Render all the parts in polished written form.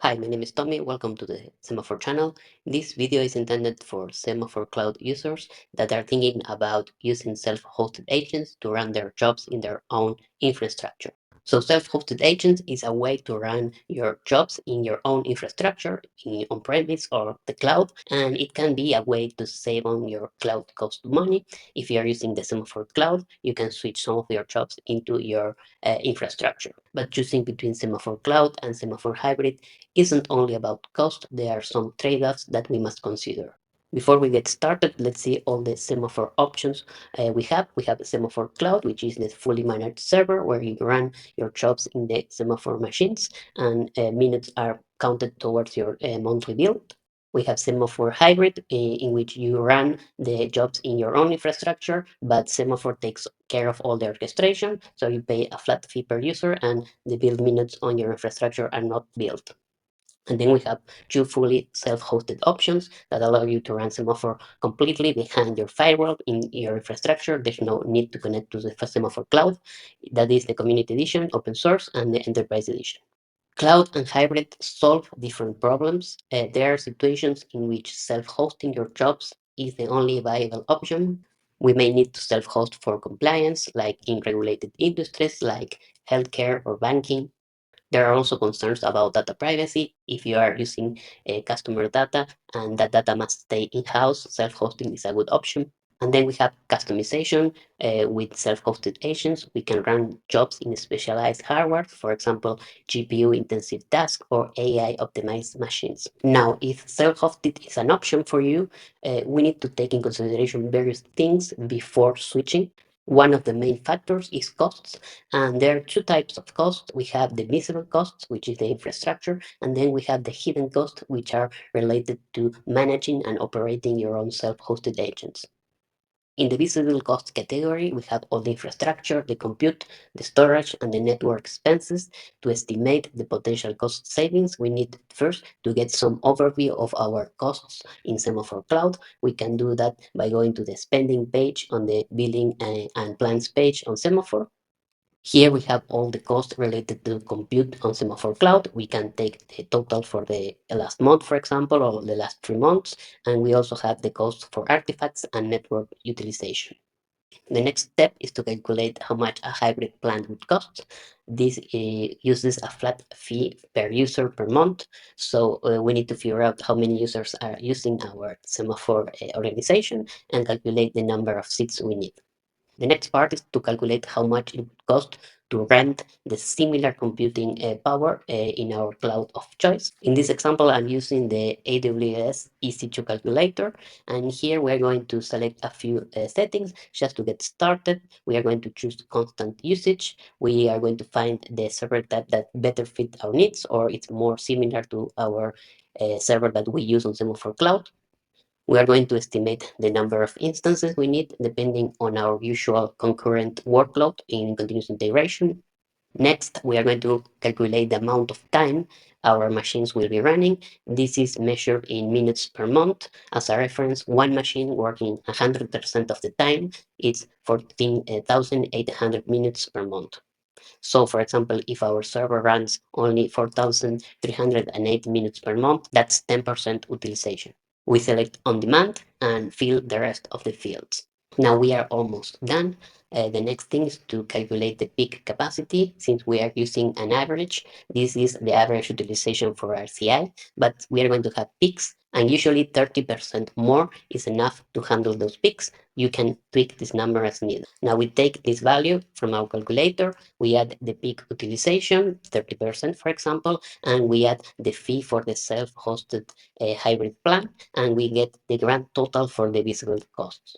Hi, my name is Tommy. Welcome to the Semaphore channel. This video is intended for Semaphore Cloud users that are thinking about using self-hosted agents to run their jobs in their own infrastructure. So self-hosted agents is a way to run your jobs in your own infrastructure, on-premise or the cloud, and it can be a way to save on your cloud cost money. If you are using the Semaphore Cloud, you can switch some of your jobs into your infrastructure. But choosing between Semaphore Cloud and Semaphore Hybrid isn't only about cost, there are some trade-offs that we must consider. Before we get started, let's see all the Semaphore options we have. We have Semaphore Cloud, which is the fully managed server where you run your jobs in the Semaphore machines and minutes are counted towards your monthly bill. We have Semaphore Hybrid, in which you run the jobs in your own infrastructure, but Semaphore takes care of all the orchestration, so you pay a flat fee per user and the build minutes on your infrastructure are not billed. And then we have two fully self-hosted options that allow you to run Semaphore completely behind your firewall in your infrastructure. There's no need to connect to the Semaphore Cloud. That is the Community Edition, open source, and the Enterprise Edition. Cloud and hybrid solve different problems. There are situations in which self-hosting your jobs is the only viable option. We may need to self-host for compliance, like in regulated industries like healthcare or banking. There are also concerns about data privacy. If you are using customer data and that data must stay in-house, self-hosting is a good option. And then we have customization with self-hosted agents. We can run jobs in specialized hardware, for example, GPU-intensive tasks or AI-optimized machines. Now, if self-hosted is an option for you, we need to take in consideration various things before switching. One of the main factors is costs, and there are two types of costs. We have the visible costs, which is the infrastructure, and then we have the hidden costs, which are related to managing and operating your own self-hosted agents. In the visible cost category, we have all the infrastructure, the compute, the storage, and the network expenses. To estimate the potential cost savings, we need first to get some overview of our costs in Semaphore Cloud. We can do that by going to the spending page on the billing and plans page on Semaphore. Here we have all the costs related to compute on Semaphore Cloud. We can take the total for the last month, for example, or the last 3 months, and we also have the cost for artifacts and network utilization. The next step is to calculate how much a hybrid plan would cost. This uses a flat fee per user per month, so we need to figure out how many users are using our Semaphore organization and calculate the number of seats we need. The next part is to calculate how much it would cost to rent the similar computing power in our cloud of choice. In this example, I'm using the AWS EC2 calculator, and here we're going to select a few settings just to get started. We are going to choose constant usage. We are going to find the server type that better fit our needs, or it's more similar to our server that we use on Semaphore Cloud. We are going to estimate the number of instances we need depending on our usual concurrent workload in continuous integration. Next, we are going to calculate the amount of time our machines will be running. This is measured in minutes per month. As a reference, one machine working 100% of the time is 14,800 minutes per month. So, for example, if our server runs only 4,308 minutes per month, that's 10% utilization. We select on demand and fill the rest of the fields. Now we are almost done. The next thing is to calculate the peak capacity. Since we are using an average, this is the average utilization for our CI, but we are going to have peaks, and usually 30% more is enough to handle those peaks. You can tweak this number as needed. Now we take this value from our calculator, we add the peak utilization, 30% for example, and we add the fee for the self-hosted hybrid plan, and we get the grand total for the visible costs.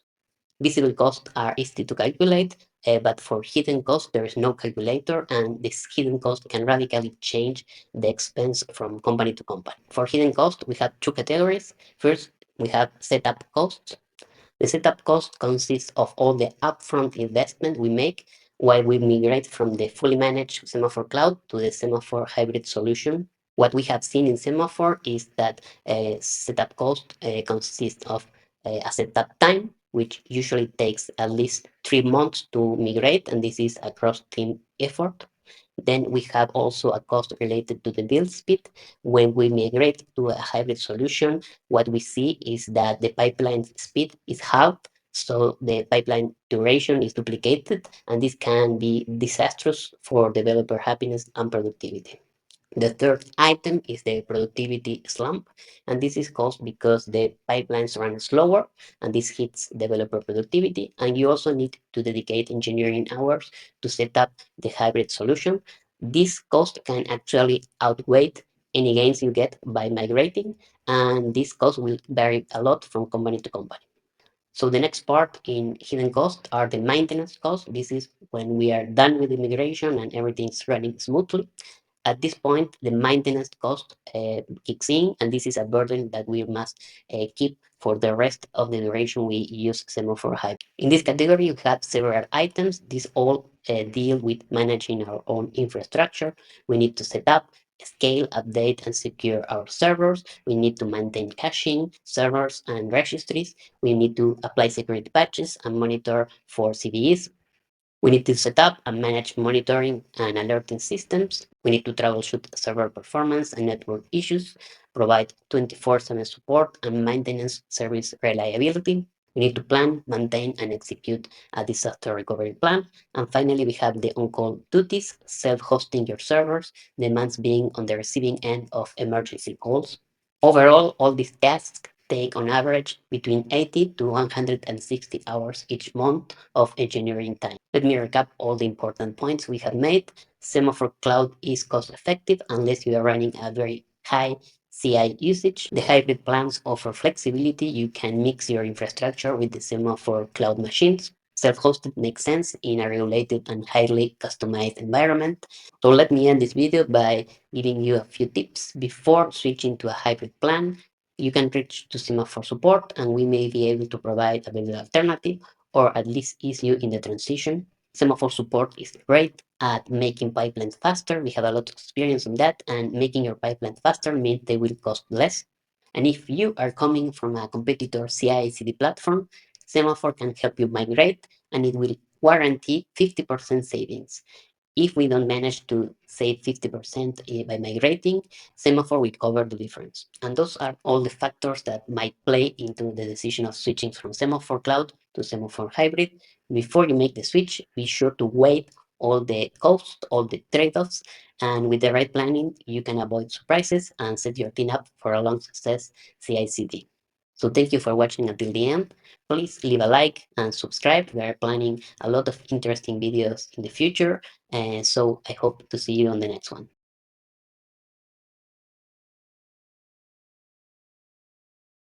Visible costs are easy to calculate, but for hidden costs, there is no calculator, and this hidden cost can radically change the expense from company to company. For hidden cost, we have two categories. First, we have setup costs. The setup cost consists of all the upfront investment we make while we migrate from the fully managed Semaphore Cloud to the Semaphore hybrid solution. What we have seen in Semaphore is that setup cost consists of a setup time, which usually takes at least 3 months to migrate, and this is a cross-team effort. Then we have also a cost related to the build speed. When we migrate to a hybrid solution, what we see is that the pipeline speed is halved, so the pipeline duration is duplicated, and this can be disastrous for developer happiness and productivity. The third item is the productivity slump, and this is caused because the pipelines run slower, and this hits developer productivity. And you also need to dedicate engineering hours to set up the hybrid solution. This cost can actually outweigh any gains you get by migrating, and this cost will vary a lot from company to company. So the next part in hidden costs are the maintenance costs. This is when we are done with the migration and everything's running smoothly. At this point, the maintenance cost kicks in, and this is a burden that we must keep for the rest of the duration we use Semaphore Hybrid. In this category, you have several items. These all deal with managing our own infrastructure. We need to set up, scale, update, and secure our servers. We need to maintain caching, servers, and registries. We need to apply security patches and monitor for CVEs. We need to set up and manage monitoring and alerting systems. We need to troubleshoot server performance and network issues, provide 24/7 support and maintenance service reliability. We need to plan, maintain, and execute a disaster recovery plan. And finally, we have the on-call duties, self-hosting your servers, demands being on the receiving end of emergency calls. Overall, all these tasks take on average between 80 to 160 hours each month of engineering time. Let me recap all the important points we have made. Semaphore Cloud is cost effective unless you are running a very high CI usage. The hybrid plans offer flexibility. You can mix your infrastructure with the Semaphore Cloud machines. Self-hosted makes sense in a regulated and highly customized environment. So let me end this video by giving you a few tips before switching to a hybrid plan. You can reach to Semaphore Support, and we may be able to provide a better alternative or at least ease you in the transition. Semaphore Support is great at making pipelines faster. We have a lot of experience on that, and making your pipelines faster means they will cost less. And if you are coming from a competitor CI/CD platform, Semaphore can help you migrate, and it will guarantee 50% savings. If we don't manage to save 50% by migrating, Semaphore will cover the difference. And those are all the factors that might play into the decision of switching from Semaphore Cloud to Semaphore Hybrid. Before you make the switch, be sure to weigh all the costs, all the trade-offs, and with the right planning, you can avoid surprises and set your team up for a long success CI/CD. So thank you for watching until the end. Please leave a like and subscribe. We are planning a lot of interesting videos in the future, and so I hope to see you on the next one.